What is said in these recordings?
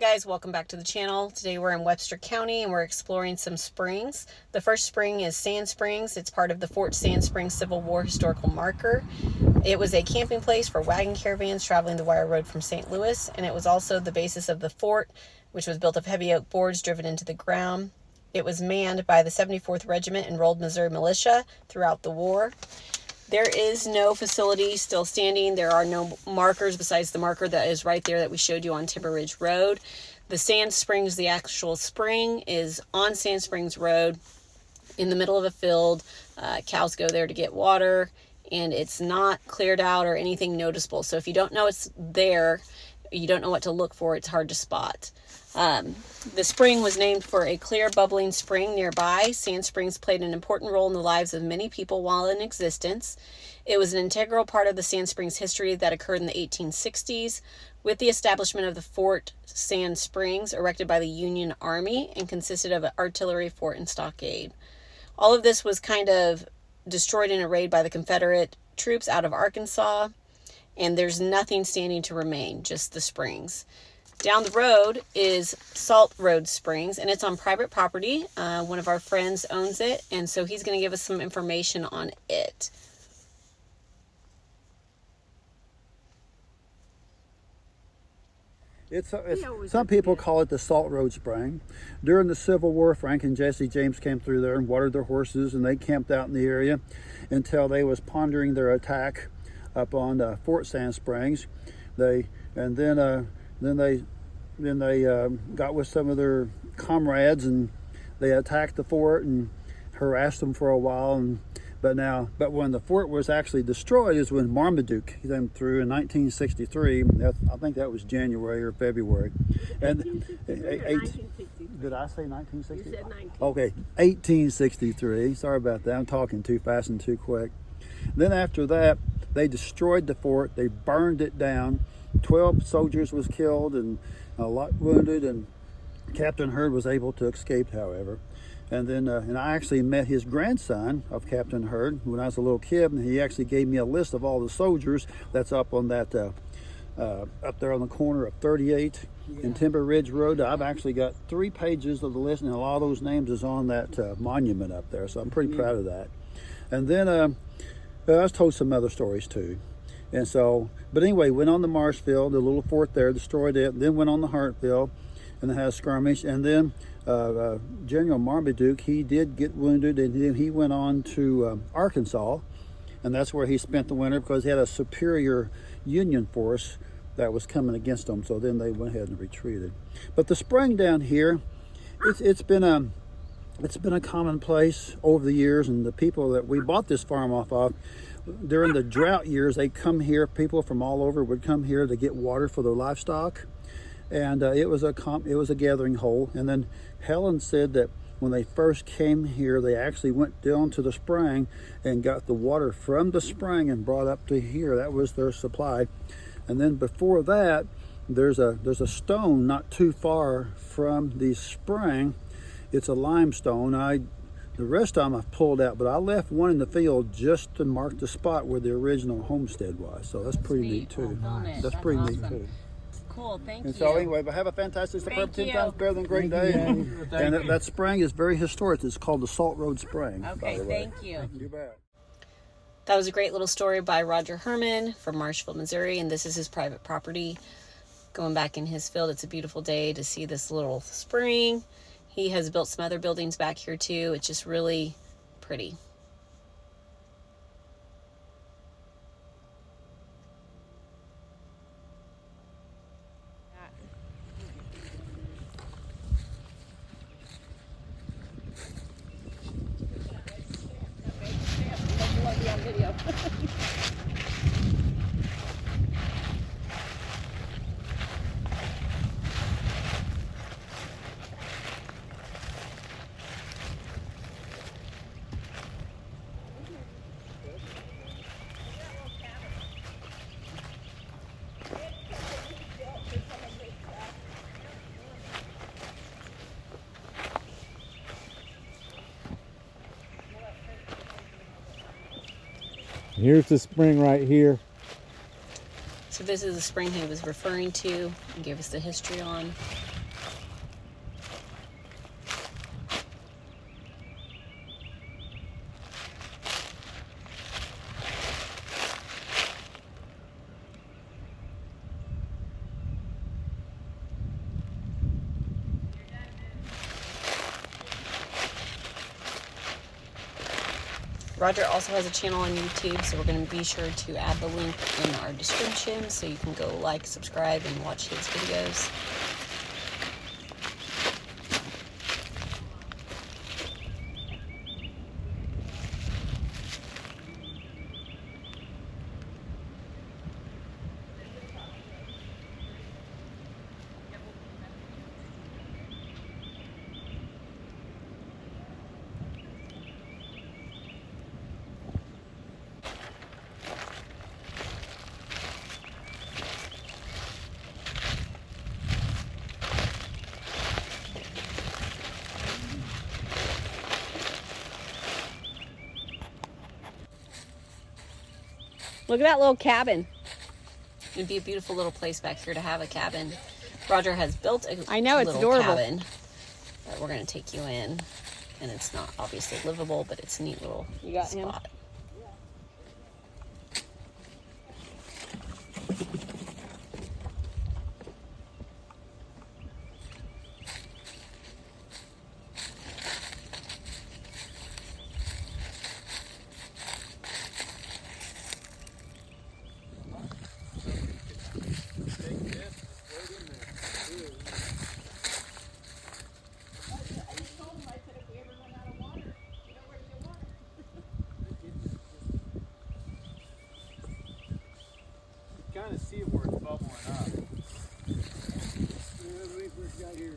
guys, welcome back to the channel. Today we're in Webster County and we're exploring some springs. The first spring is Sand Springs. It's part of the Fort Sand Springs Civil War historical marker. It was a camping place for wagon caravans traveling the wire road from St. Louis, and it was also the basis of the fort, which was built of heavy oak boards driven into the ground. It was manned by the 74th Regiment Enrolled Missouri Militia throughout the war. There is no facility still standing. There are no markers besides the marker that is right there that we showed you on Timber Ridge Road. The Sand Springs, the actual spring, is on Sand Springs Road in the middle of a field. Cows go there to get water, and it's not cleared out or anything noticeable. So if you don't know it's there, you don't know what to look for, it's hard to spot. The spring was named for a clear, bubbling spring nearby. Sand Springs played an important role in the lives of many people while in existence. It was an integral part of the Sand Springs history that occurred in the 1860s with the establishment of the Fort Sand Springs, erected by the Union Army, and consisted of an artillery fort and stockade. All of this was kind of destroyed in a raid by the Confederate troops out of Arkansas, and there's nothing standing to remain, just the springs. Down the road is Salt Road Springs, and it's on private property. One of our friends owns it, and so he's going to give us some information on it. Some people call it the Salt Road Spring. During the Civil War, Frank and Jesse James came through there and watered their horses, and they camped out in the area until they was pondering their attack up on Fort Sand Springs. Then they got with some of their comrades, and they attacked the fort and harassed them for a while. But when the fort was actually destroyed is when Marmaduke came through in 1963. I think that was January or February. And 1963. Did I say 1963? You said 19. Okay, 1863. Sorry about that. I'm talking too fast and too quick. Then after that, they destroyed the fort. They burned it down. 12 soldiers was killed and a lot wounded, and Captain Hurd was able to escape, however. And then and I actually met his grandson of Captain Hurd when I was a little kid, and he actually gave me a list of all the soldiers that's up on that up there on the corner of 38 and Timber Ridge Road. I've actually got 3 pages of the list, and a lot of those names is on that monument up there, so I'm pretty proud of that. And then I was told some other stories too. And so, but anyway, went on the Marshfield, the little fort there, destroyed it, then went on the Hartville and had a skirmish. And then General Marmaduke, he did get wounded, and then he went on to Arkansas, and that's where he spent the winter because he had a superior Union force that was coming against them. So then they went ahead and retreated. But the spring down here, it's been a commonplace over the years, and the people that we bought this farm off of, during the drought years, they come here. People from all over would come here to get water for their livestock, and it was a gathering hole. And then Helen said that when they first came here, they actually went down to the spring and got the water from the spring and brought up to here. That was their supply. And then before that, there's a stone not too far from the spring. It's a limestone. The rest of them I've pulled out, but I left one in the field just to mark the spot where the original homestead was. So that's pretty neat too. That's pretty neat too. Cool, thank you. And so anyway, but have a fantastic, superb, 10 times better than a great day. And that spring is very historic. It's called the Salt Road Spring. Okay, thank you. You bet. That was a great little story by Roger Herman from Marshfield, Missouri, and this is his private property. Going back in his field, it's a beautiful day to see this little spring. He has built some other buildings back here too. It's just really pretty. Here's the spring right here. So this is the spring he was referring to and gave us the history on. Roger also has a channel on YouTube, so we're going to be sure to add the link in our description so you can go like, subscribe, and watch his videos. Look at that little cabin. It'd be a beautiful little place back here to have a cabin. Roger has built a little adorable. cabin that we're going to take you in. And it's not obviously livable, but it's a neat little spot. Kind of see it where it's bubbling up. When we first got here,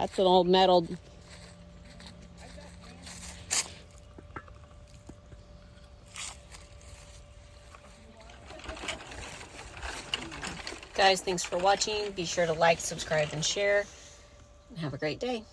That's an old metal. Guys, thanks for watching. Be sure to like, subscribe, and share. And have a great day.